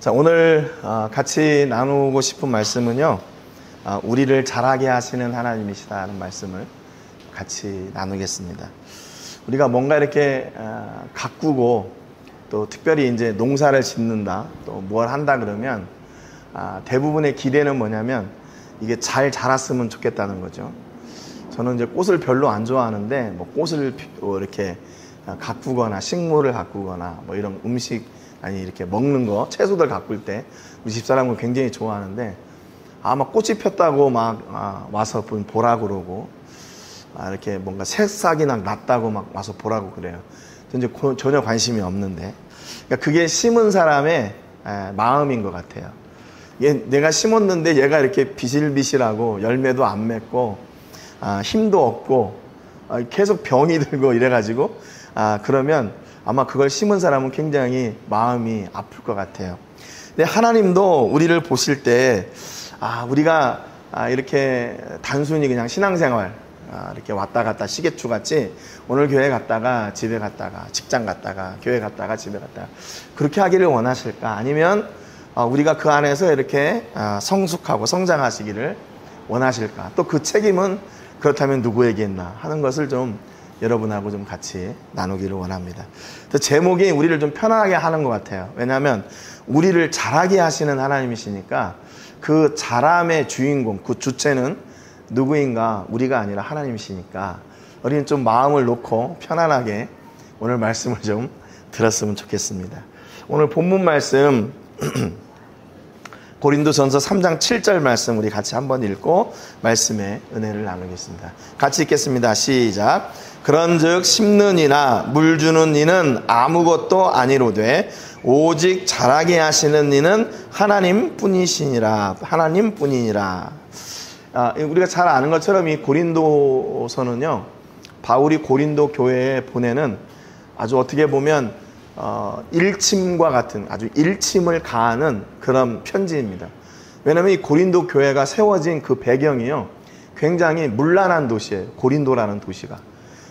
자, 오늘 같이 나누고 싶은 말씀은요, 우리를 자라게 하시는 하나님이시다는 말씀을 같이 나누겠습니다. 우리가 뭔가 이렇게 가꾸고 또 특별히 이제 농사를 짓는다, 또 뭘 한다 그러면 대부분의 기대는 뭐냐면 이게 잘 자랐으면 좋겠다는 거죠. 저는 이제 꽃을 별로 안 좋아하는데 뭐 꽃을 이렇게 가꾸거나 식물을 가꾸거나 뭐 이런 음식 아니 이렇게 먹는 거 채소들 가꿀 때 우리 집사람은 굉장히 좋아하는데 막 꽃이 폈다고 막 와서 보라 그러고 이렇게 뭔가 새싹이 났다고 막 와서 보라고 그래요. 이제 전혀 관심이 없는데 그러니까 그게 심은 사람의 마음인 것 같아요. 내가 심었는데 얘가 이렇게 비실비실하고 열매도 안 맺고 힘도 없고 계속 병이 들고 이래가지고 그러면 아마 그걸 심은 사람은 굉장히 마음이 아플 것 같아요. 근데 하나님도 우리를 보실 때 우리가 이렇게 단순히 그냥 신앙생활 이렇게 왔다 갔다 시계추 같이 오늘 교회 갔다가 집에 갔다가 직장 갔다가 교회 갔다가 집에 갔다가 그렇게 하기를 원하실까? 아니면 우리가 그 안에서 이렇게 성숙하고 성장하시기를 원하실까? 또 그 책임은 그렇다면 누구에게 있나 하는 것을 좀 여러분하고 좀 같이 나누기를 원합니다. 제목이 우리를 좀 편안하게 하는 것 같아요. 왜냐하면 우리를 자라게 하시는 하나님이시니까 그 자람의 주인공, 그 주체는 누구인가? 우리가 아니라 하나님이시니까 우리는 좀 마음을 놓고 편안하게 오늘 말씀을 좀 들었으면 좋겠습니다. 오늘 본문 말씀 고린도전서 3장 7절 말씀 우리 같이 한번 읽고 말씀의 은혜를 나누겠습니다. 같이 읽겠습니다. 시작. 그런즉 심는 이나 물 주는 이는 아무것도 아니로되 오직 자라게 하시는 이는 하나님뿐이시니라. 하나님뿐이니라. 우리가 잘 아는 것처럼 이 고린도서는요, 바울이 고린도 교회에 보내는 아주 어떻게 보면 일침과 같은 아주 일침을 가하는 그런 편지입니다. 왜냐하면 이 고린도 교회가 세워진 그 배경이요, 굉장히 문란한 도시예요. 고린도라는 도시가.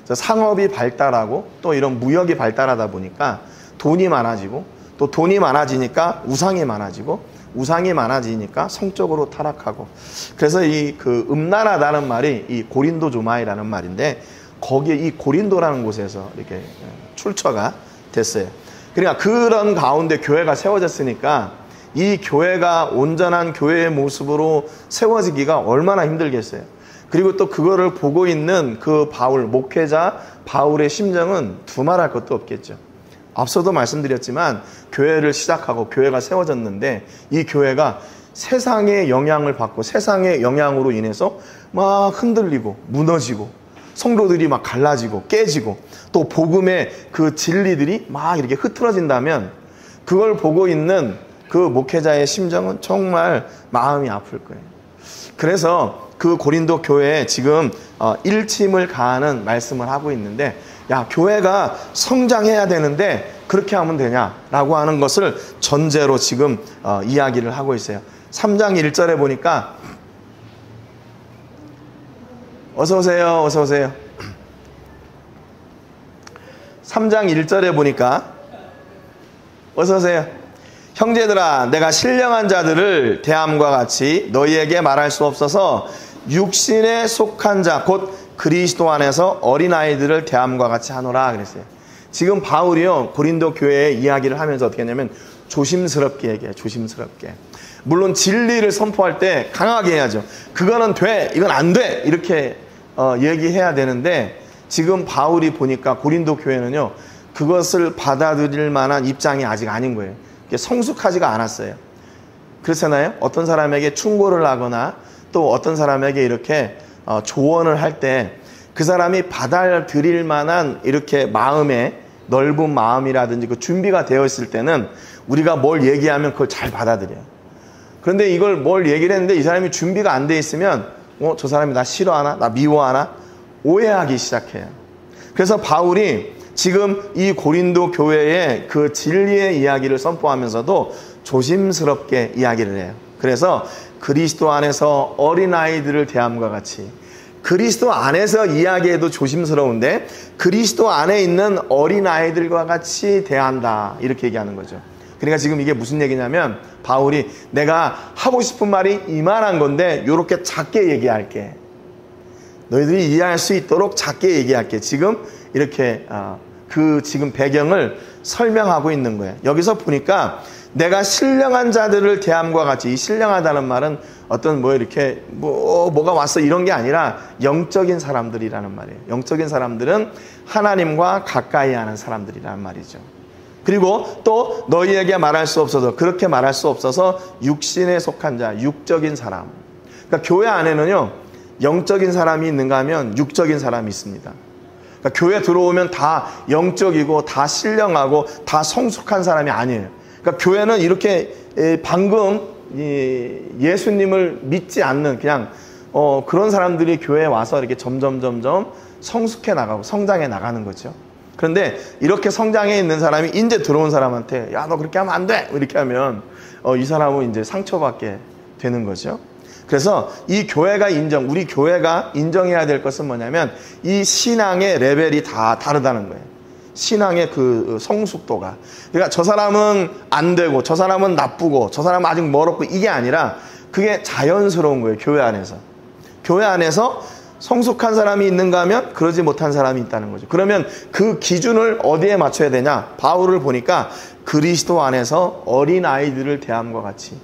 상업이 발달하고 또 이런 무역이 발달하다 보니까 돈이 많아지고 또 돈이 많아지니까 우상이 많아지고 우상이 많아지니까 성적으로 타락하고 그래서 그 음란하다는 말이 이 고린도조마이라는 말인데 거기에 이 고린도라는 곳에서 이렇게 출처가 됐어요. 그러니까 그런 가운데 교회가 세워졌으니까 이 교회가 온전한 교회의 모습으로 세워지기가 얼마나 힘들겠어요. 그리고 또 그거를 보고 있는 그 바울, 목회자 바울의 심정은 두말할 것도 없겠죠. 앞서도 말씀드렸지만 교회를 시작하고 교회가 세워졌는데 이 교회가 세상의 영향을 받고 세상의 영향으로 인해서 막 흔들리고 무너지고 성도들이 막 갈라지고 깨지고 또 복음의 그 진리들이 막 이렇게 흐트러진다면 그걸 보고 있는 그 목회자의 심정은 정말 마음이 아플 거예요. 그래서 그 고린도 교회에 지금 일침을 가하는 말씀을 하고 있는데 교회가 성장해야 되는데 그렇게 하면 되냐라고 하는 것을 전제로 지금 이야기를 하고 있어요. 3장 1절에 보니까 어서오세요. 어서오세요. 3장 1절에 보니까 어서오세요. 형제들아, 내가 신령한 자들을 대함과 같이 너희에게 말할 수 없어서 육신에 속한 자, 곧 그리스도 안에서 어린아이들을 대함과 같이 하노라 그랬어요. 지금 바울이요, 고린도 교회에 이야기를 하면서 어떻게 했냐면 조심스럽게 얘기해요. 조심스럽게. 물론 진리를 선포할 때 강하게 해야죠. 그거는 돼, 이건 안 돼, 이렇게 얘기해야 되는데 지금 바울이 보니까 고린도 교회는요, 그것을 받아들일 만한 입장이 아직 아닌 거예요. 성숙하지가 않았어요. 그렇잖아요. 어떤 사람에게 충고를 하거나 또 어떤 사람에게 이렇게 조언을 할 때 그 사람이 받아들일 만한 이렇게 마음의 넓은 마음이라든지 그 준비가 되어 있을 때는 우리가 뭘 얘기하면 그걸 잘 받아들여요. 그런데 이걸 뭘 얘기를 했는데 이 사람이 준비가 안 돼 있으면 저 사람이 나 싫어하나? 나 미워하나? 오해하기 시작해요. 그래서 바울이 지금 이 고린도 교회의 그 진리의 이야기를 선포하면서도 조심스럽게 이야기를 해요. 그래서 그리스도 안에서 어린아이들을 대함과 같이, 그리스도 안에서 이야기해도 조심스러운데 그리스도 안에 있는 어린아이들과 같이 대한다, 이렇게 얘기하는 거죠. 그러니까 지금 이게 무슨 얘기냐면 바울이 내가 하고 싶은 말이 이만한 건데 이렇게 작게 얘기할게. 너희들이 이해할 수 있도록 작게 얘기할게. 지금 이렇게 그 지금 배경을 설명하고 있는 거예요. 여기서 보니까 내가 신령한 자들을 대함과 같이, 이 신령하다는 말은 어떤 이렇게 뭐가 왔어 이런 게 아니라 영적인 사람들이라는 말이에요. 영적인 사람들은 하나님과 가까이 하는 사람들이라는 말이죠. 그리고 또 너희에게 말할 수 없어서, 그렇게 말할 수 없어서 육신에 속한 자, 육적인 사람. 그러니까 교회 안에는요, 영적인 사람이 있는가 하면 육적인 사람이 있습니다. 그러니까 교회 들어오면 다 영적이고 다 신령하고 다 성숙한 사람이 아니에요. 그러니까 교회는 이렇게 방금 예수님을 믿지 않는 그냥 그런 사람들이 교회에 와서 이렇게 점점 성숙해 나가고 성장해 나가는 거죠. 그런데 이렇게 성장해 있는 사람이 이제 들어온 사람한테 야, 너 그렇게 하면 안 돼! 이렇게 하면 이 사람은 이제 상처받게 되는 거죠. 그래서 이 교회가 우리 교회가 인정해야 될 것은 뭐냐면 이 신앙의 레벨이 다 다르다는 거예요. 신앙의 그 성숙도가. 그러니까 저 사람은 안 되고 저 사람은 나쁘고 저 사람은 아직 멀었고 이게 아니라 그게 자연스러운 거예요. 교회 안에서. 교회 안에서 성숙한 사람이 있는가 하면 그러지 못한 사람이 있다는 거죠. 그러면 그 기준을 어디에 맞춰야 되냐? 바울을 보니까 그리스도 안에서 어린아이들을 대함과 같이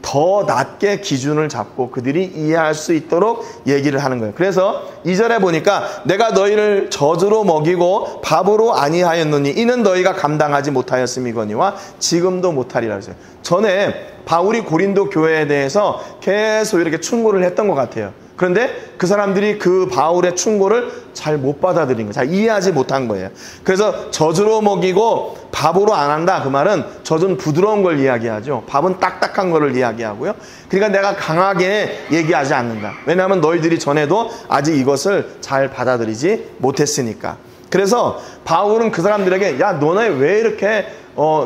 더 낮게 기준을 잡고 그들이 이해할 수 있도록 얘기를 하는 거예요. 그래서 2절에 보니까 내가 너희를 젖으로 먹이고 밥으로 아니하였노니 이는 너희가 감당하지 못하였음이거니와 지금도 못하리라 했어요. 전에 바울이 고린도 교회에 대해서 계속 이렇게 충고를 했던 것 같아요. 그런데 그 사람들이 그 바울의 충고를 잘 못 받아들인 거예요. 잘 이해하지 못한 거예요. 그래서 젖으로 먹이고 밥으로 안 한다. 그 말은 젖은 부드러운 걸 이야기하죠. 밥은 딱딱한 거를 이야기하고요. 그러니까 내가 강하게 얘기하지 않는다. 왜냐하면 너희들이 전에도 아직 이것을 잘 받아들이지 못했으니까. 그래서 바울은 그 사람들에게 야, 너네 왜 이렇게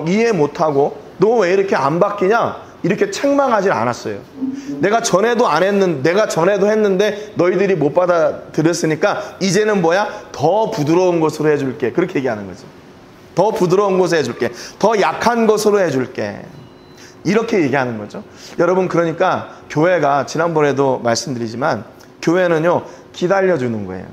이해 못하고 너 왜 이렇게 안 바뀌냐? 이렇게 책망하지 않았어요. 내가 전에도 했는데 너희들이 못 받아들였으니까 이제는 더 부드러운 것으로 해줄게. 그렇게 얘기하는 거죠. 더 부드러운 것으로 해줄게. 더 약한 것으로 해줄게. 이렇게 얘기하는 거죠. 여러분, 그러니까 교회가 지난번에도 말씀드리지만 교회는요, 기다려주는 거예요.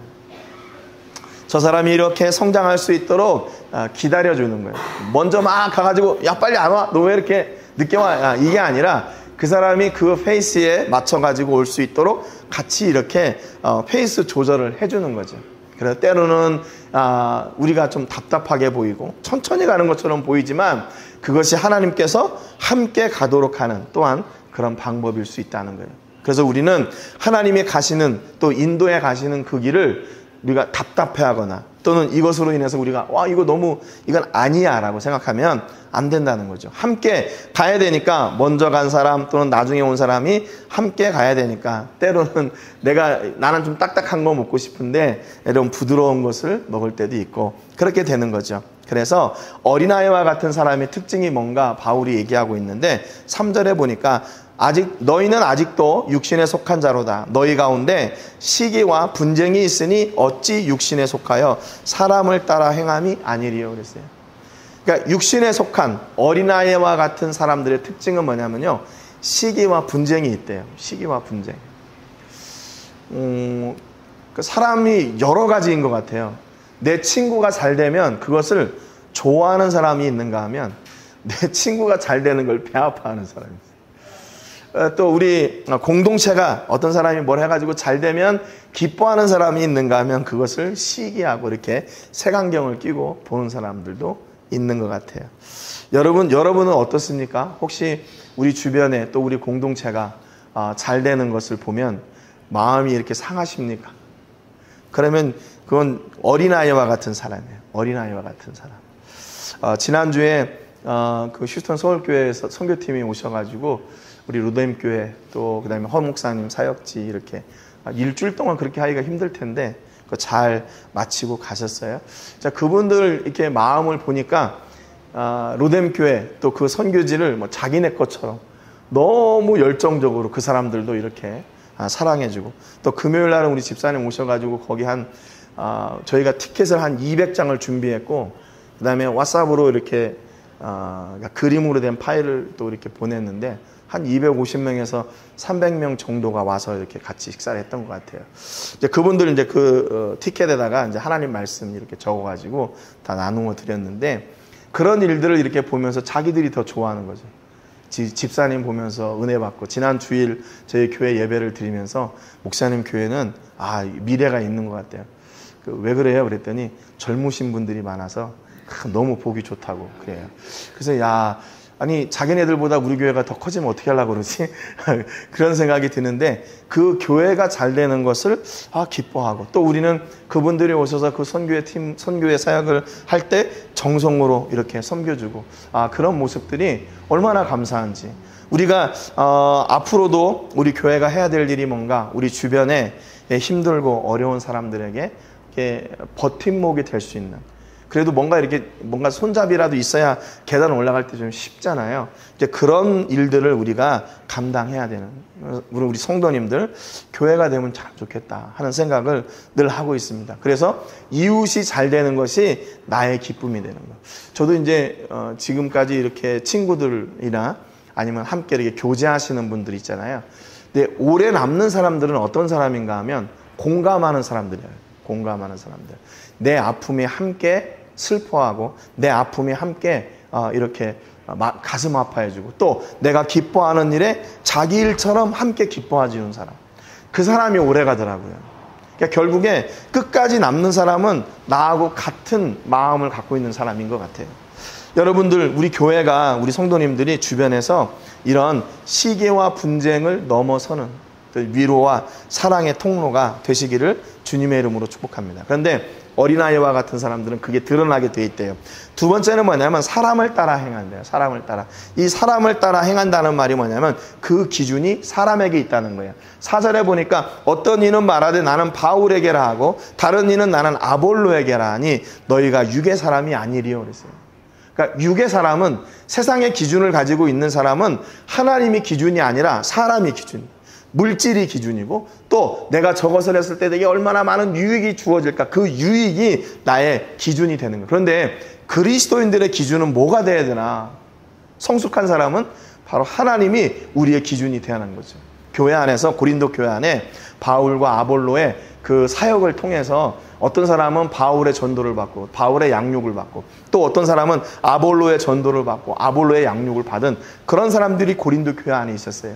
저 사람이 이렇게 성장할 수 있도록 기다려주는 거예요. 먼저 막 가가지고 야, 빨리 안 와? 너 왜 이렇게 늦게 와? 이게 아니라 그 사람이 그 페이스에 맞춰가지고 올 수 있도록 같이 이렇게 페이스 조절을 해주는 거죠. 그래서 때로는 우리가 좀 답답하게 보이고 천천히 가는 것처럼 보이지만 그것이 하나님께서 함께 가도록 하는 또한 그런 방법일 수 있다는 거예요. 그래서 우리는 하나님이 가시는 또 인도에 가시는 그 길을 우리가 답답해하거나 또는 이것으로 인해서 우리가 이건 아니야 라고 생각하면 안 된다는 거죠. 함께 가야 되니까 먼저 간 사람 또는 나중에 온 사람이 함께 가야 되니까 때로는 나는 좀 딱딱한 거 먹고 싶은데 이런 부드러운 것을 먹을 때도 있고 그렇게 되는 거죠. 그래서 어린아이와 같은 사람의 특징이 뭔가 바울이 얘기하고 있는데 3절에 보니까 너희는 아직도 육신에 속한 자로다. 너희 가운데 시기와 분쟁이 있으니 어찌 육신에 속하여 사람을 따라 행함이 아니리요 그랬어요. 그러니까 육신에 속한 어린아이와 같은 사람들의 특징은 뭐냐면요, 시기와 분쟁이 있대요. 시기와 분쟁. 사람이 여러 가지인 것 같아요. 내 친구가 잘 되면 그것을 좋아하는 사람이 있는가 하면 내 친구가 잘 되는 걸 배아파하는 사람이 있어요. 또 우리 공동체가 어떤 사람이 뭘 해가지고 잘 되면 기뻐하는 사람이 있는가 하면 그것을 시기하고 이렇게 색안경을 끼고 보는 사람들도 있는 것 같아요. 여러분은 어떻습니까? 혹시 우리 주변에 또 우리 공동체가 잘 되는 것을 보면 마음이 이렇게 상하십니까? 그러면 그건 어린아이와 같은 사람이에요. 어린아이와 같은 사람. 지난주에 그 휴스턴 서울교회에서 선교팀이 오셔가지고 우리 루뎀교회 또 그다음에 허 목사님 사역지 이렇게 일주일 동안 그렇게 하기가 힘들 텐데 잘 마치고 가셨어요. 자, 그분들 이렇게 마음을 보니까 루뎀교회 또 그 선교지를 자기네 것처럼 너무 열정적으로 그 사람들도 이렇게 사랑해주고 또 금요일 날은 우리 집사님 오셔가지고 거기 저희가 티켓을 한 200장을 준비했고 그 다음에 왓츠앱으로 이렇게 그러니까 그림으로 된 파일을 또 이렇게 보냈는데 한 250명에서 300명 정도가 와서 이렇게 같이 식사를 했던 것 같아요. 이제 그분들 이제 그 티켓에다가 이제 하나님 말씀 이렇게 적어가지고 다 나누어 드렸는데 그런 일들을 이렇게 보면서 자기들이 더 좋아하는 거죠. 집사님 보면서 은혜 받고 지난 주일 저희 교회 예배를 드리면서 목사님 교회는 미래가 있는 것 같아요. 왜 그래요? 그랬더니 젊으신 분들이 많아서 너무 보기 좋다고 그래요. 그래서 아니 자기네들보다 우리 교회가 더 커지면 어떻게 하려고 그러지? 그런 생각이 드는데 그 교회가 잘 되는 것을 기뻐하고 또 우리는 그분들이 오셔서 그 선교회 사역을 할 때 정성으로 이렇게 섬겨주고 그런 모습들이 얼마나 감사한지 우리가 앞으로도 우리 교회가 해야 될 일이 뭔가 우리 주변에 힘들고 어려운 사람들에게 버팀목이 될 수 있는 그래도 뭔가 손잡이라도 있어야 계단 올라갈 때 좀 쉽잖아요. 이제 그런 일들을 우리가 감당해야 되는 우리 성도님들 교회가 되면 참 좋겠다 하는 생각을 늘 하고 있습니다. 그래서 이웃이 잘 되는 것이 나의 기쁨이 되는 거. 저도 이제 지금까지 이렇게 친구들이나 아니면 함께 이렇게 교제하시는 분들 있잖아요. 근데 오래 남는 사람들은 어떤 사람인가 하면 공감하는 사람들이에요. 공감하는 사람들. 내 아픔에 함께 슬퍼하고 내 아픔에 함께 이렇게 가슴 아파해주고 또 내가 기뻐하는 일에 자기 일처럼 함께 기뻐해주는 사람. 그 사람이 오래 가더라고요. 그러니까 결국에 끝까지 남는 사람은 나하고 같은 마음을 갖고 있는 사람인 것 같아요. 여러분들 우리 교회가 우리 성도님들이 주변에서 이런 시기와 분쟁을 넘어서는 위로와 사랑의 통로가 되시기를 주님의 이름으로 축복합니다. 그런데 어린아이와 같은 사람들은 그게 드러나게 돼 있대요. 두 번째는 뭐냐면 사람을 따라 행한대요. 사람을 따라. 이 사람을 따라 행한다는 말이 뭐냐면 그 기준이 사람에게 있다는 거예요. 4절에 보니까 어떤 이는 말하되 나는 바울에게라 하고 다른 이는 나는 아볼로에게라 하니 너희가 육의 사람이 아니리요 그랬어요. 그러니까 육의 사람은 세상의 기준을 가지고 있는 사람은 하나님이 기준이 아니라 사람이 기준이에요. 물질이 기준이고 또 내가 저것을 했을 때 내게 얼마나 많은 유익이 주어질까 그 유익이 나의 기준이 되는 거예요. 그런데 그리스도인들의 기준은 뭐가 돼야 되나? 성숙한 사람은 바로 하나님이 우리의 기준이 되어야 하는 거죠. 교회 안에서 고린도 교회 안에 바울과 아볼로의 그 사역을 통해서 어떤 사람은 바울의 전도를 받고 바울의 양육을 받고 또 어떤 사람은 아볼로의 전도를 받고 아볼로의 양육을 받은 그런 사람들이 고린도 교회 안에 있었어요.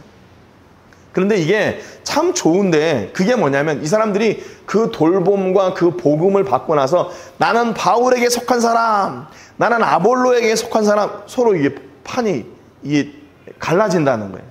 그런데 이게 참 좋은데 그게 뭐냐면 이 사람들이 그 돌봄과 그 복음을 받고 나서 나는 바울에게 속한 사람, 나는 아볼로에게 속한 사람 서로 이게 판이 이게 갈라진다는 거예요.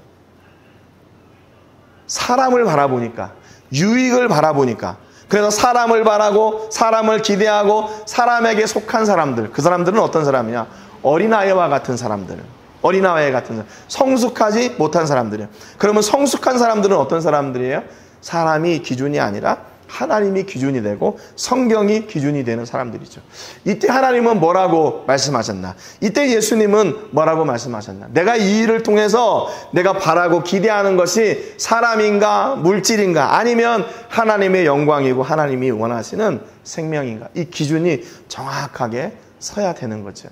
사람을 바라보니까 유익을 바라보니까 그래서 사람을 바라고 사람을 기대하고 사람에게 속한 사람들 그 사람들은 어떤 사람이냐? 어린아이와 같은 사람들. 어린아이 같은 사람, 성숙하지 못한 사람들이에요. 그러면 성숙한 사람들은 어떤 사람들이에요? 사람이 기준이 아니라 하나님이 기준이 되고 성경이 기준이 되는 사람들이죠. 이때 하나님은 뭐라고 말씀하셨나? 이때 예수님은 뭐라고 말씀하셨나? 내가 이 일을 통해서 내가 바라고 기대하는 것이 사람인가 물질인가 아니면 하나님의 영광이고 하나님이 원하시는 생명인가? 이 기준이 정확하게 서야 되는 거죠.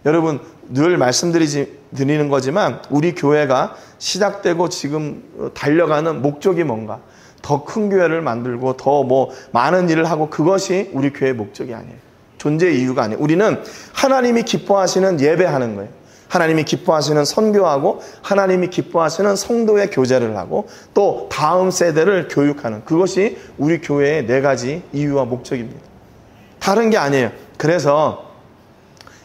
여러분 늘 말씀드리는 거지만 우리 교회가 시작되고 지금 달려가는 목적이 뭔가? 더 큰 교회를 만들고 더 많은 일을 하고 그것이 우리 교회의 목적이 아니에요. 존재의 이유가 아니에요. 우리는 하나님이 기뻐하시는 예배하는 거예요. 하나님이 기뻐하시는 선교하고 하나님이 기뻐하시는 성도의 교제를 하고 또 다음 세대를 교육하는 그것이 우리 교회의 4가지 이유와 목적입니다. 다른 게 아니에요. 그래서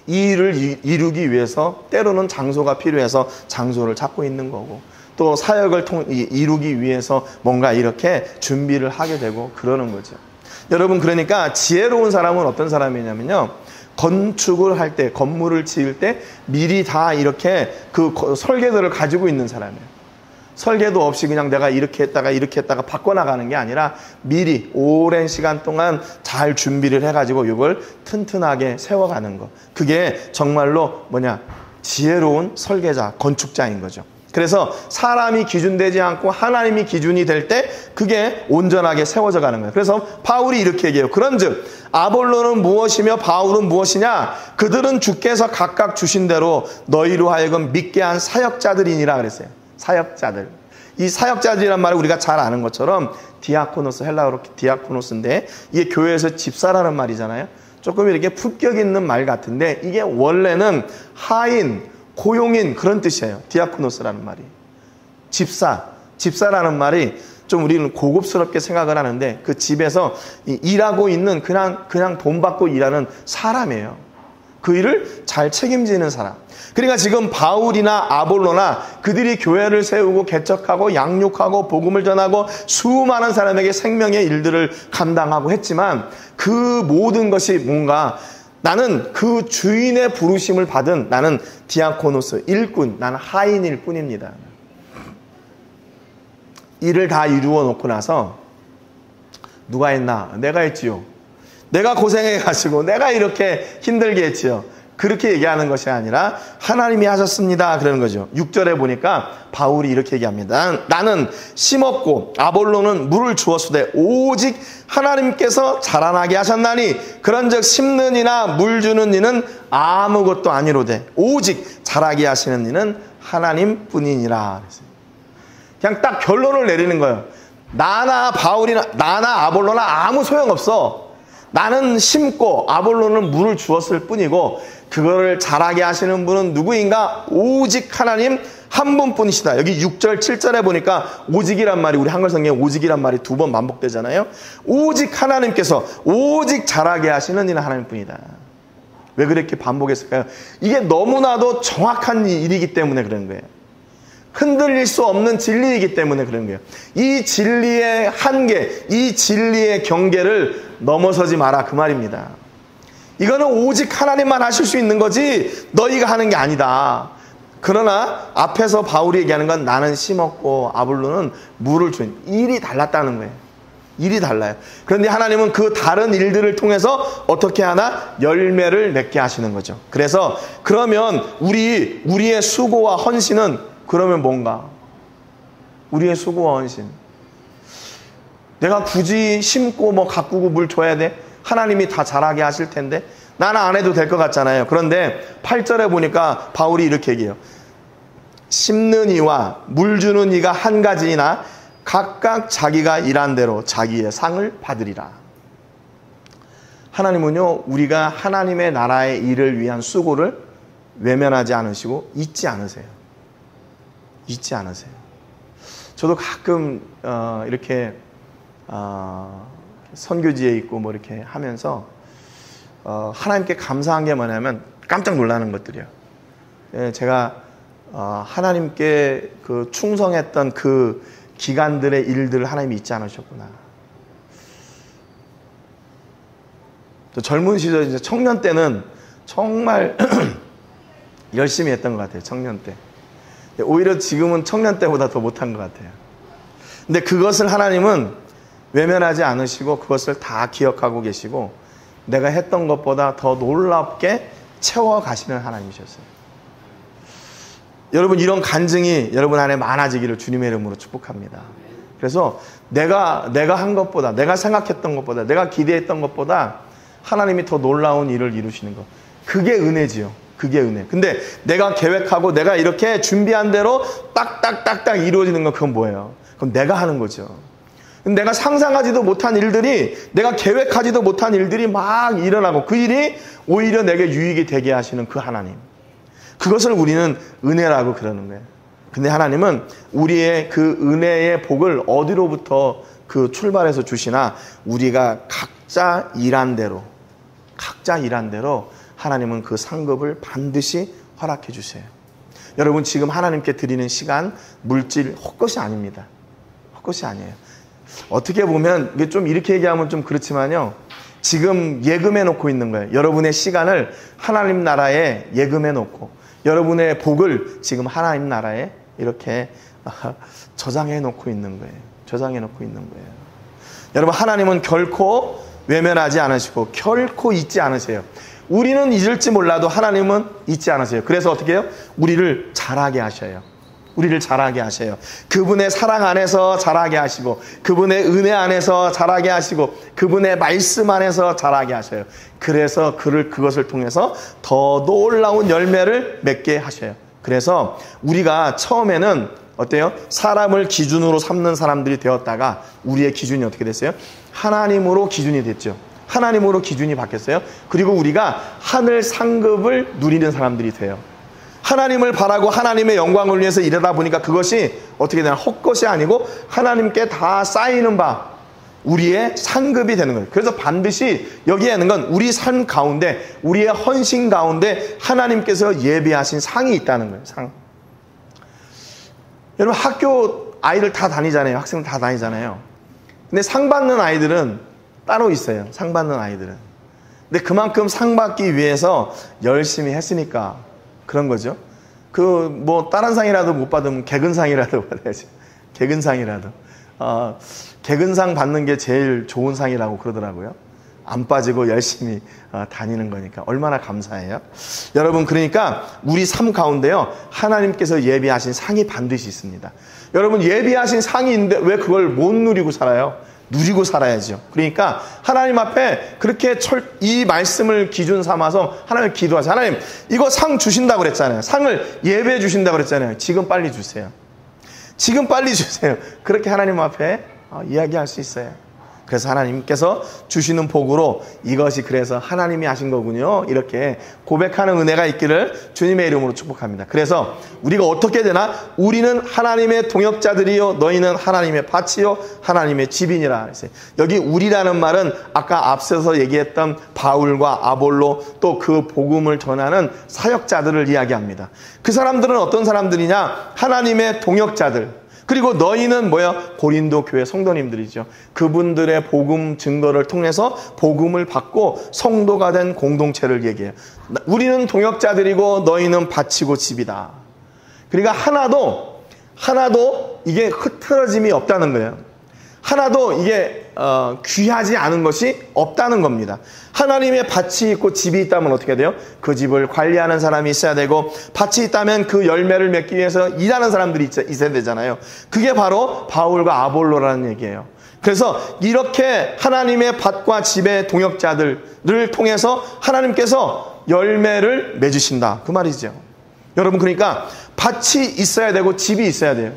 이 일을 이루기 위해서 때로는 장소가 필요해서 장소를 찾고 있는 거고 또 사역을 이루기 위해서 뭔가 이렇게 준비를 하게 되고 그러는 거죠. 여러분 그러니까 지혜로운 사람은 어떤 사람이냐면요. 건축을 할 때 건물을 지을 때 미리 다 이렇게 그 설계도를 가지고 있는 사람이에요. 설계도 없이 그냥 내가 이렇게 했다가 바꿔나가는 게 아니라 미리 오랜 시간 동안 잘 준비를 해가지고 이걸 튼튼하게 세워가는 거. 그게 정말로 지혜로운 설계자, 건축자인 거죠. 그래서 사람이 기준되지 않고 하나님이 기준이 될 때 그게 온전하게 세워져 가는 거예요. 그래서 바울이 이렇게 얘기해요. 그런즉 아볼로는 무엇이며 바울은 무엇이냐? 그들은 주께서 각각 주신 대로 너희로 하여금 믿게 한 사역자들이니라 그랬어요. 사역자들. 이 사역자들이란 말을 우리가 잘 아는 것처럼 디아코노스, 헬라어로 디아코노스인데 이게 교회에서 집사라는 말이잖아요. 조금 이렇게 품격 있는 말 같은데 이게 원래는 하인, 고용인 그런 뜻이에요. 디아코노스라는 말이. 집사라는 말이 좀 우리는 고급스럽게 생각을 하는데 그 집에서 일하고 있는 그냥 돈 받고 일하는 사람이에요. 그 일을 잘 책임지는 사람. 그러니까 지금 바울이나 아볼로나 그들이 교회를 세우고 개척하고 양육하고 복음을 전하고 수많은 사람에게 생명의 일들을 감당하고 했지만 그 모든 것이 뭔가 나는 그 주인의 부르심을 받은 나는 디아코노스, 일꾼, 나는 하인일 뿐입니다. 일을 다 이루어 놓고 나서 누가 했나? 내가 했지요. 내가 고생해 가지고 내가 이렇게 힘들게 했지요. 그렇게 얘기하는 것이 아니라 하나님이 하셨습니다. 그러는 거죠. 6절에 보니까 바울이 이렇게 얘기합니다. 나는 심었고 아볼로는 물을 주었으되 오직 하나님께서 자라나게 하셨나니 그런즉 심는 이나 물 주는 이는 아무것도 아니로되 오직 자라게 하시는 이는 하나님뿐이니라. 그냥 딱 결론을 내리는 거예요. 나나 바울이나 나나 아볼로나 아무 소용없어. 나는 심고 아볼로는 물을 주었을 뿐이고 그거를 자라게 하시는 분은 누구인가? 오직 하나님 한 분뿐이시다. 여기 6절 7절에 보니까 오직이란 말이 우리 한글 성경에 오직이란 말이 2번 반복되잖아요. 오직 하나님께서 오직 자라게 하시는 이는 하나님뿐이다. 왜 그렇게 반복했을까요? 이게 너무나도 정확한 일이기 때문에 그런 거예요. 흔들릴 수 없는 진리이기 때문에 그런 거예요. 이 진리의 한계, 이 진리의 경계를 넘어서지 마라 그 말입니다. 이거는 오직 하나님만 하실 수 있는 거지 너희가 하는 게 아니다. 그러나 앞에서 바울이 얘기하는 건 나는 심었고 아볼로는 물을 준 일이 달랐다는 거예요. 일이 달라요. 그런데 하나님은 그 다른 일들을 통해서 어떻게 하나 열매를 맺게 하시는 거죠. 그래서 그러면 우리의 수고와 헌신은 그러면 뭔가? 우리의 수고와 헌신. 내가 굳이 심고 뭐 가꾸고 물 줘야 돼? 하나님이 다 자라게 하실 텐데 나는 안 해도 될 것 같잖아요. 그런데 8절에 보니까 바울이 이렇게 얘기해요. 심는 이와 물 주는 이가 한 가지이나 각각 자기가 일한 대로 자기의 상을 받으리라. 하나님은요, 우리가 하나님의 나라의 일을 위한 수고를 외면하지 않으시고 잊지 않으세요. 잊지 않으세요. 저도 가끔 이렇게 선교지에 있고 뭐 이렇게 하면서 하나님께 감사한 게 뭐냐면 깜짝 놀라는 것들이에요. 제가 하나님께 그 충성했던 그 기간들의 일들을 하나님이 잊지 않으셨구나. 또 젊은 시절 이제 청년 때는 정말 열심히 했던 것 같아요. 청년 때. 오히려 지금은 청년 때보다 더 못한 것 같아요. 근데 그것을 하나님은 외면하지 않으시고 그것을 다 기억하고 계시고 내가 했던 것보다 더 놀랍게 채워가시는 하나님이셨어요. 여러분 이런 간증이 여러분 안에 많아지기를 주님의 이름으로 축복합니다. 그래서 내가 한 것보다 내가 생각했던 것보다 내가 기대했던 것보다 하나님이 더 놀라운 일을 이루시는 것, 그게 은혜지요. 그게 은혜. 근데 내가 계획하고 내가 이렇게 준비한 대로 딱딱딱딱 이루어지는 건 그건 뭐예요? 그럼 내가 하는 거죠. 내가 상상하지도 못한 일들이, 내가 계획하지도 못한 일들이 막 일어나고 그 일이 오히려 내게 유익이 되게 하시는 그 하나님, 그것을 우리는 은혜라고 그러는 거예요. 근데 하나님은 우리의 그 은혜의 복을 어디로부터 그 출발해서 주시나 우리가 각자 일한 대로 하나님은 그 상급을 반드시 허락해 주세요. 여러분 지금 하나님께 드리는 시간, 물질 헛것이 아닙니다. 헛것이 아니에요. 어떻게 보면 이게 좀 이렇게 얘기하면 좀 그렇지만요, 지금 예금해 놓고 있는 거예요. 여러분의 시간을 하나님 나라에 예금해 놓고 여러분의 복을 지금 하나님 나라에 이렇게 저장해 놓고 있는 거예요. 저장해 놓고 있는 거예요. 여러분 하나님은 결코 외면하지 않으시고 결코 잊지 않으세요. 우리는 잊을지 몰라도 하나님은 잊지 않으세요. 그래서 어떻게 해요? 우리를 자라게 하셔요. 우리를 자라게 하셔요. 그분의 사랑 안에서 자라게 하시고, 그분의 은혜 안에서 자라게 하시고, 그분의 말씀 안에서 자라게 하셔요. 그래서 그것을 통해서 더 놀라운 열매를 맺게 하셔요. 그래서 우리가 처음에는 어때요? 사람을 기준으로 삼는 사람들이 되었다가 우리의 기준이 어떻게 됐어요? 하나님으로 기준이 됐죠. 하나님으로 기준이 바뀌었어요. 그리고 우리가 하늘 상급을 누리는 사람들이 돼요. 하나님을 바라고 하나님의 영광을 위해서 일하다 보니까 그것이 어떻게 되나 헛것이 아니고 하나님께 다 쌓이는 바 우리의 상급이 되는 거예요. 그래서 반드시 여기에 있는 건 우리 삶 가운데, 우리의 헌신 가운데 하나님께서 예비하신 상이 있다는 거예요. 상. 여러분, 학교 아이들 다 다니잖아요. 학생들 다 다니잖아요. 근데 상 받는 아이들은 따로 있어요. 상 받는 아이들은. 근데 그만큼 상 받기 위해서 열심히 했으니까 그런 거죠. 다른 상이라도 못 받으면 개근상이라도 받아야지. 개근상이라도. 개근상 받는 게 제일 좋은 상이라고 그러더라고요. 안 빠지고 열심히 다니는 거니까 얼마나 감사해요. 여러분, 그러니까 우리 삶 가운데요, 하나님께서 예비하신 상이 반드시 있습니다. 여러분, 예비하신 상이 있는데 왜 그걸 못 누리고 살아요? 누리고 살아야죠. 그러니까 하나님 앞에 그렇게 이 말씀을 기준 삼아서 하나님 기도하세요. 하나님, 이거 상 주신다고 그랬잖아요. 상을 예배해 주신다고 그랬잖아요. 지금 빨리 주세요. 지금 빨리 주세요. 그렇게 하나님 앞에 이야기할 수 있어요. 그래서 하나님께서 주시는 복으로 이것이 그래서 하나님이 하신 거군요, 이렇게 고백하는 은혜가 있기를 주님의 이름으로 축복합니다. 그래서 우리가 어떻게 되나? 우리는 하나님의 동역자들이요, 너희는 하나님의 밭이요 하나님의 집이니라. 여기 우리라는 말은 아까 앞서서 얘기했던 바울과 아볼로, 또 그 복음을 전하는 사역자들을 이야기합니다. 그 사람들은 어떤 사람들이냐? 하나님의 동역자들. 그리고 너희는 고린도 교회 성도님들이죠. 그분들의 복음 증거를 통해서 복음을 받고 성도가 된 공동체를 얘기해요. 우리는 동역자들이고 너희는 밭이고 집이다. 그러니까 하나도 이게 흐트러짐이 없다는 거예요. 하나도 이게 귀하지 않은 것이 없다는 겁니다. 하나님의 밭이 있고 집이 있다면 어떻게 돼요? 그 집을 관리하는 사람이 있어야 되고, 밭이 있다면 그 열매를 맺기 위해서 일하는 사람들이 있어야 되잖아요. 그게 바로 바울과 아볼로라는 얘기예요. 그래서 이렇게 하나님의 밭과 집의 동역자들을 통해서 하나님께서 열매를 맺으신다, 그 말이죠. 여러분, 그러니까 밭이 있어야 되고 집이 있어야 돼요.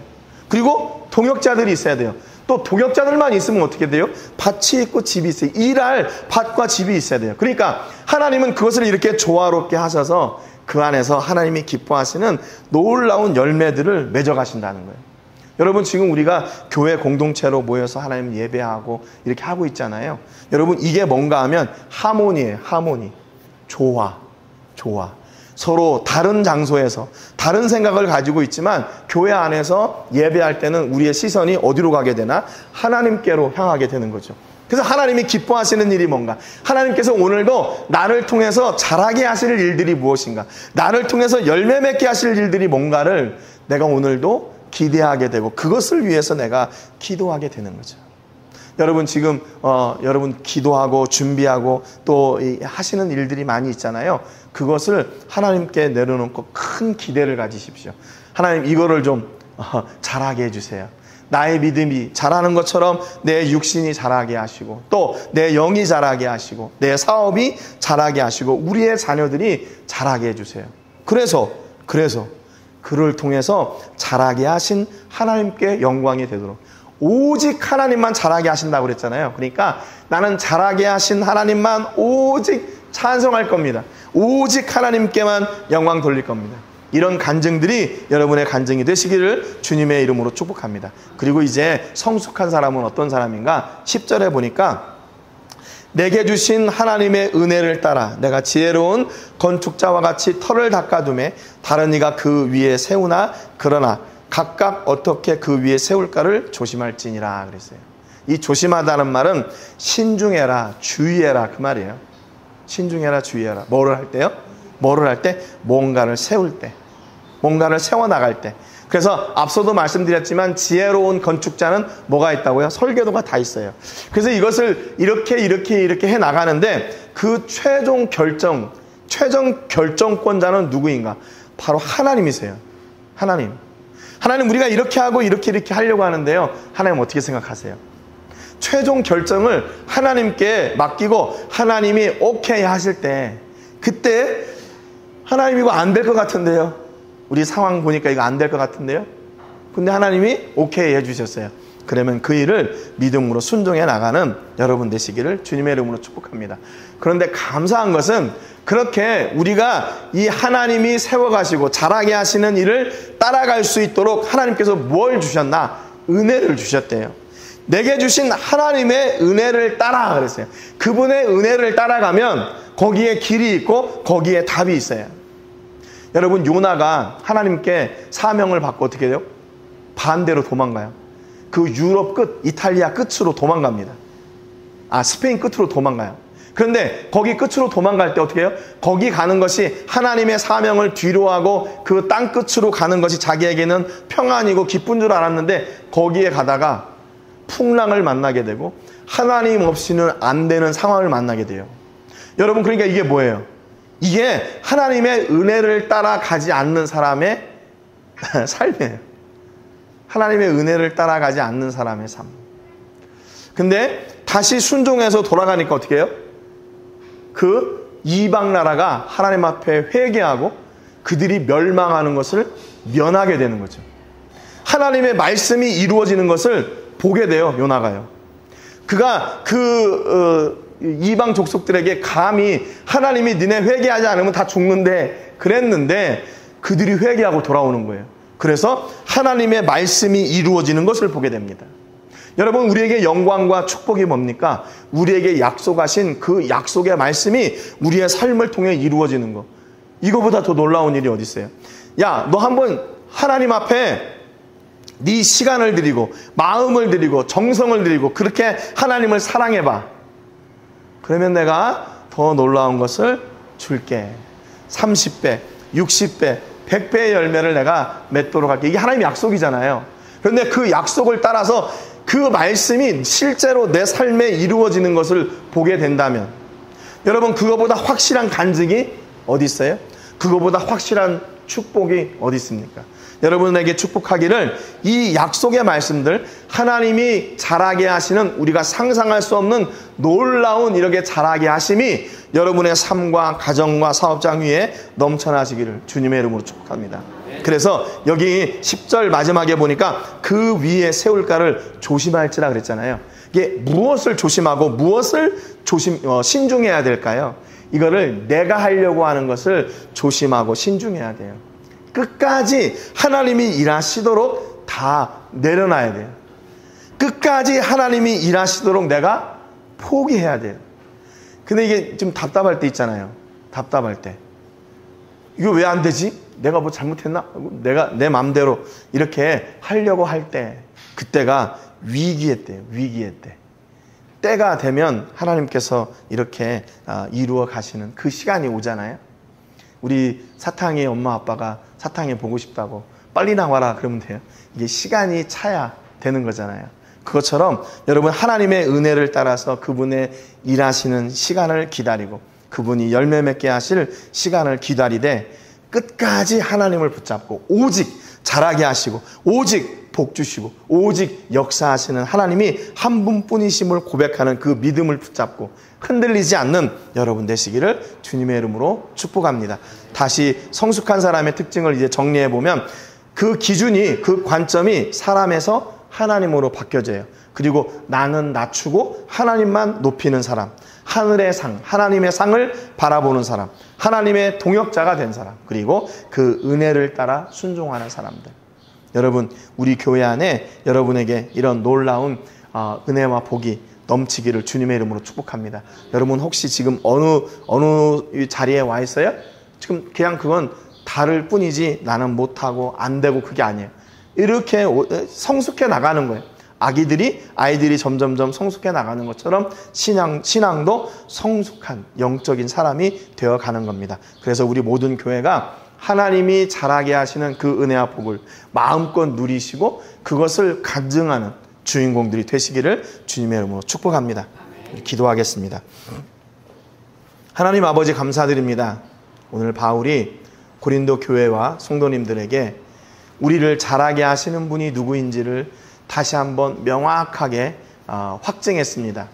그리고 동역자들이 있어야 돼요. 또 동역자들만 있으면 어떻게 돼요? 밭이 있고 집이 있어요. 일할 밭과 집이 있어야 돼요. 그러니까 하나님은 그것을 이렇게 조화롭게 하셔서 그 안에서 하나님이 기뻐하시는 놀라운 열매들을 맺어가신다는 거예요. 여러분, 지금 우리가 교회 공동체로 모여서 하나님 예배하고 이렇게 하고 있잖아요. 여러분, 이게 뭔가 하면 하모니예요. 하모니. 조화. 서로 다른 장소에서 다른 생각을 가지고 있지만 교회 안에서 예배할 때는 우리의 시선이 어디로 가게 되나? 하나님께로 향하게 되는 거죠. 그래서 하나님이 기뻐하시는 일이 뭔가? 하나님께서 오늘도 나를 통해서 자라게 하실 일들이 무엇인가? 나를 통해서 열매 맺게 하실 일들이 뭔가를 내가 오늘도 기대하게 되고, 그것을 위해서 내가 기도하게 되는 거죠. 여러분, 지금 여러분 기도하고 준비하고 또 하시는 일들이 많이 있잖아요. 그것을 하나님께 내려놓고 큰 기대를 가지십시오. 하나님, 이거를 좀 자라게 해주세요. 나의 믿음이 자라는 것처럼 내 육신이 자라게 하시고, 또 내 영이 자라게 하시고, 내 사업이 자라게 하시고, 우리의 자녀들이 자라게 해주세요. 그래서 그를 통해서 자라게 하신 하나님께 영광이 되도록 오직 하나님만 자라게 하신다고 그랬잖아요. 그러니까 나는 자라게 하신 하나님만 오직 찬송할 겁니다. 오직 하나님께만 영광 돌릴 겁니다. 이런 간증들이 여러분의 간증이 되시기를 주님의 이름으로 축복합니다. 그리고 이제 성숙한 사람은 어떤 사람인가? 10절에 보니까 내게 주신 하나님의 은혜를 따라 내가 지혜로운 건축자와 같이 터를 닦아두매 다른 이가 그 위에 세우나 그러나 각각 어떻게 그 위에 세울까를 조심할지니라 그랬어요. 이 조심하다는 말은 신중해라, 주의해라, 그 말이에요. 신중해라, 주의해라. 뭐를 할 때요? 뭐를 할 때? 뭔가를 세울 때, 뭔가를 세워나갈 때. 그래서 앞서도 말씀드렸지만 지혜로운 건축자는 뭐가 있다고요? 설계도가 다 있어요. 그래서 이것을 이렇게 해나가는데 그 최종 결정권자는 누구인가? 바로 하나님이세요. 하나님 우리가 이렇게 하고 이렇게 하려고 하는데요. 하나님 어떻게 생각하세요? 최종 결정을 하나님께 맡기고 하나님이 오케이 하실 때, 그때 하나님 이거 안 될 것 같은데요. 우리 상황 보니까 이거 안 될 것 같은데요. 근데 하나님이 오케이 해주셨어요. 그러면 그 일을 믿음으로 순종해 나가는 여러분 되시기를 주님의 이름으로 축복합니다. 그런데 감사한 것은 그렇게 우리가 이 하나님이 세워가시고 자라게 하시는 일을 따라갈 수 있도록 하나님께서 뭘 주셨나? 은혜를 주셨대요. 내게 주신 하나님의 은혜를 따라 그랬어요. 그분의 은혜를 따라가면 거기에 길이 있고 거기에 답이 있어요. 여러분, 요나가 하나님께 사명을 받고 어떻게 돼요? 반대로 도망가요. 그 유럽 끝, 이탈리아 끝으로 도망갑니다. 스페인 끝으로 도망가요. 그런데 거기 끝으로 도망갈 때 어떻게 해요? 거기 가는 것이 하나님의 사명을 뒤로 하고 그 땅 끝으로 가는 것이 자기에게는 평안이고 기쁜 줄 알았는데 거기에 가다가 풍랑을 만나게 되고 하나님 없이는 안 되는 상황을 만나게 돼요. 여러분, 그러니까 이게 뭐예요? 이게 하나님의 은혜를 따라가지 않는 사람의 삶이에요. 하나님의 은혜를 따라가지 않는 사람의 삶. 근데 다시 순종해서 돌아가니까 어떻게 해요? 그 이방 나라가 하나님 앞에 회개하고 그들이 멸망하는 것을 면하게 되는 거죠. 하나님의 말씀이 이루어지는 것을 보게 돼요. 요나가요. 그가 이방 족속들에게 감히 하나님이 니네 회개하지 않으면 다 죽는데 그랬는데 그들이 회개하고 돌아오는 거예요. 그래서 하나님의 말씀이 이루어지는 것을 보게 됩니다. 여러분, 우리에게 영광과 축복이 뭡니까? 우리에게 약속하신 그 약속의 말씀이 우리의 삶을 통해 이루어지는 거. 이거보다 더 놀라운 일이 어디 있어요? 야, 너 한번 하나님 앞에 네 시간을 드리고 마음을 드리고 정성을 드리고 그렇게 하나님을 사랑해봐. 그러면 내가 더 놀라운 것을 줄게. 30배, 60배, 100배의 열매를 내가 맺도록 할게. 이게 하나님의 약속이잖아요. 그런데 그 약속을 따라서 그 말씀이 실제로 내 삶에 이루어지는 것을 보게 된다면, 여러분, 그거보다 확실한 간증이 어디 있어요? 그거보다 확실한 축복이 어디 있습니까? 여러분에게 축복하기를 이 약속의 말씀들, 하나님이 자라게 하시는, 우리가 상상할 수 없는 놀라운 이렇게 자라게 하심이 여러분의 삶과 가정과 사업장 위에 넘쳐나시기를 주님의 이름으로 축복합니다. 그래서 여기 10절 마지막에 보니까 그 위에 세울가를 조심할지라 그랬잖아요. 이게 무엇을 조심하고 무엇을 신중해야 될까요? 이거를 내가 하려고 하는 것을 조심하고 신중해야 돼요. 끝까지 하나님이 일하시도록 다 내려놔야 돼요. 끝까지 하나님이 일하시도록 내가 포기해야 돼요. 근데 이게 좀 답답할 때 있잖아요. 답답할 때. 이거 왜 안 되지? 내가 뭐 잘못했나? 내가 내 맘대로 이렇게 하려고 할 때, 그때가 위기의 때예요. 위기의 때. 때가 되면 하나님께서 이렇게 이루어 가시는 그 시간이 오잖아요. 우리 사탕이 엄마 아빠가 사탕이 보고 싶다고 빨리 나와라 그러면 돼요. 이게 시간이 차야 되는 거잖아요. 그것처럼 여러분, 하나님의 은혜를 따라서 그분의 일하시는 시간을 기다리고 그분이 열매 맺게 하실 시간을 기다리되 끝까지 하나님을 붙잡고 오직 자라게 하시고 오직 복 주시고 오직 역사하시는 하나님이 한 분뿐이심을 고백하는 그 믿음을 붙잡고 흔들리지 않는 여러분 되시기를 주님의 이름으로 축복합니다. 다시 성숙한 사람의 특징을 이제 정리해 보면 그 기준이, 그 관점이 사람에서 하나님으로 바뀌어져요. 그리고 나는 낮추고 하나님만 높이는 사람, 하늘의 상, 하나님의 상을 바라보는 사람, 하나님의 동역자가 된 사람, 그리고 그 은혜를 따라 순종하는 사람들. 여러분, 우리 교회 안에 여러분에게 이런 놀라운 은혜와 복이 넘치기를 주님의 이름으로 축복합니다. 여러분, 혹시 지금 어느 자리에 와 있어요? 지금 그냥 그건 다를 뿐이지 나는 못하고 안 되고 그게 아니에요. 이렇게 성숙해 나가는 거예요. 아이들이 점점점 성숙해 나가는 것처럼 신앙도 성숙한 영적인 사람이 되어가는 겁니다. 그래서 우리 모든 교회가 하나님이 자라게 하시는 그 은혜와 복을 마음껏 누리시고 그것을 간증하는 주인공들이 되시기를 주님의 이름으로 축복합니다. 기도하겠습니다. 하나님 아버지, 감사드립니다. 오늘 바울이 고린도 교회와 성도님들에게 우리를 자라게 하시는 분이 누구인지를 다시 한번 명확하게 확증했습니다.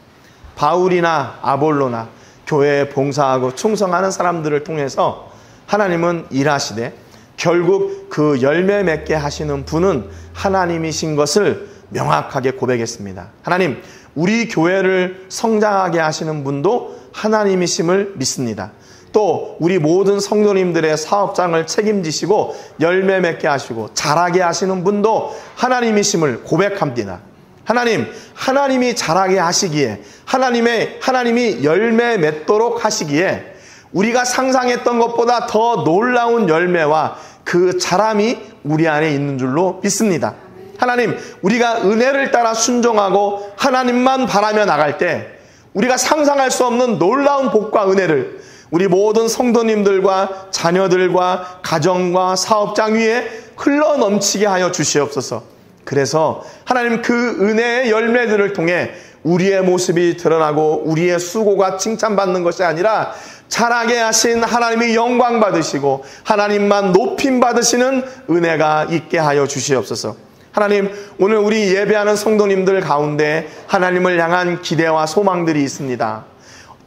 바울이나 아볼로나 교회에 봉사하고 충성하는 사람들을 통해서 하나님은 일하시되 결국 그 열매 맺게 하시는 분은 하나님이신 것을 명확하게 고백했습니다. 하나님, 우리 교회를 성장하게 하시는 분도 하나님이심을 믿습니다. 또 우리 모든 성도님들의 사업장을 책임지시고 열매 맺게 하시고 자라게 하시는 분도 하나님이심을 고백합니다. 하나님, 하나님이 자라게 하시기에 하나님이 열매 맺도록 하시기에 우리가 상상했던 것보다 더 놀라운 열매와 그 자람이 우리 안에 있는 줄로 믿습니다. 하나님, 우리가 은혜를 따라 순종하고 하나님만 바라며 나갈 때 우리가 상상할 수 없는 놀라운 복과 은혜를 우리 모든 성도님들과 자녀들과 가정과 사업장 위에 흘러 넘치게 하여 주시옵소서. 그래서 하나님, 그 은혜의 열매들을 통해 우리의 모습이 드러나고 우리의 수고가 칭찬받는 것이 아니라 자라게 하신 하나님이 영광 받으시고 하나님만 높임 받으시는 은혜가 있게 하여 주시옵소서. 하나님, 오늘 우리 예배하는 성도님들 가운데 하나님을 향한 기대와 소망들이 있습니다.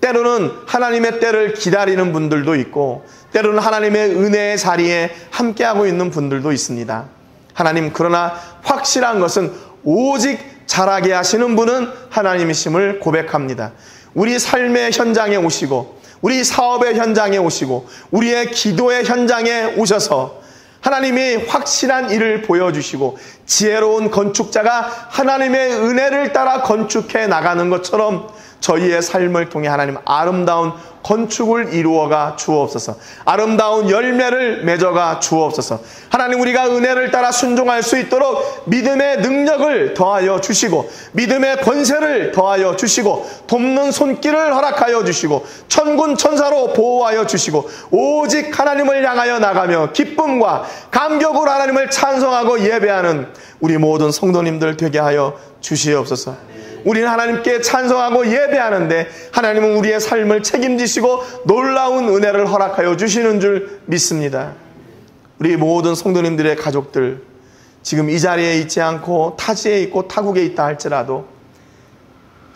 때로는 하나님의 때를 기다리는 분들도 있고 때로는 하나님의 은혜의 자리에 함께하고 있는 분들도 있습니다. 하나님, 그러나 확실한 것은 오직 자라게 하시는 분은 하나님이심을 고백합니다. 우리 삶의 현장에 오시고 우리 사업의 현장에 오시고 우리의 기도의 현장에 오셔서 하나님이 확실한 일을 보여주시고 지혜로운 건축자가 하나님의 은혜를 따라 건축해 나가는 것처럼 저희의 삶을 통해 하나님 아름다운 건축을 이루어가 주옵소서. 아름다운 열매를 맺어가 주옵소서. 하나님, 우리가 은혜를 따라 순종할 수 있도록 믿음의 능력을 더하여 주시고 믿음의 권세를 더하여 주시고 돕는 손길을 허락하여 주시고 천군 천사로 보호하여 주시고 오직 하나님을 향하여 나가며 기쁨과 감격으로 하나님을 찬송하고 예배하는 우리 모든 성도님들 되게 하여 주시옵소서. 우리는 하나님께 찬송하고 예배하는데 하나님은 우리의 삶을 책임지시고 놀라운 은혜를 허락하여 주시는 줄 믿습니다. 우리 모든 성도님들의 가족들, 지금 이 자리에 있지 않고 타지에 있고 타국에 있다 할지라도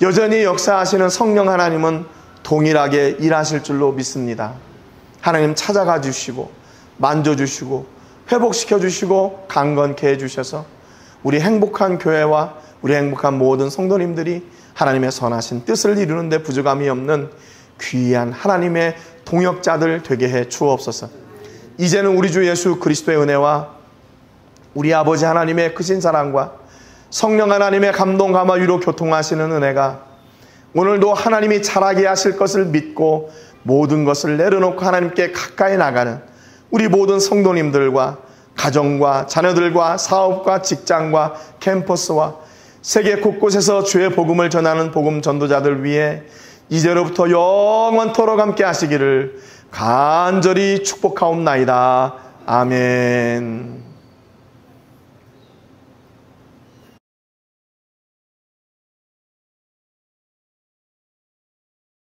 여전히 역사하시는 성령 하나님은 동일하게 일하실 줄로 믿습니다. 하나님, 찾아가 주시고 만져주시고 회복시켜 주시고 강건케 해주셔서 우리 행복한 교회와 우리 행복한 모든 성도님들이 하나님의 선하신 뜻을 이루는 데 부족함이 없는 귀한 하나님의 동역자들 되게 해 주옵소서. 이제는 우리 주 예수 그리스도의 은혜와 우리 아버지 하나님의 크신 사랑과 성령 하나님의 감동 감화 위로 교통하시는 은혜가 오늘도 하나님이 자라게 하실 것을 믿고 모든 것을 내려놓고 하나님께 가까이 나가는 우리 모든 성도님들과 가정과 자녀들과 사업과 직장과 캠퍼스와 세계 곳곳에서 주의 복음을 전하는 복음 전도자들 위해 이제로부터 영원토록 함께 하시기를 간절히 축복하옵나이다. 아멘.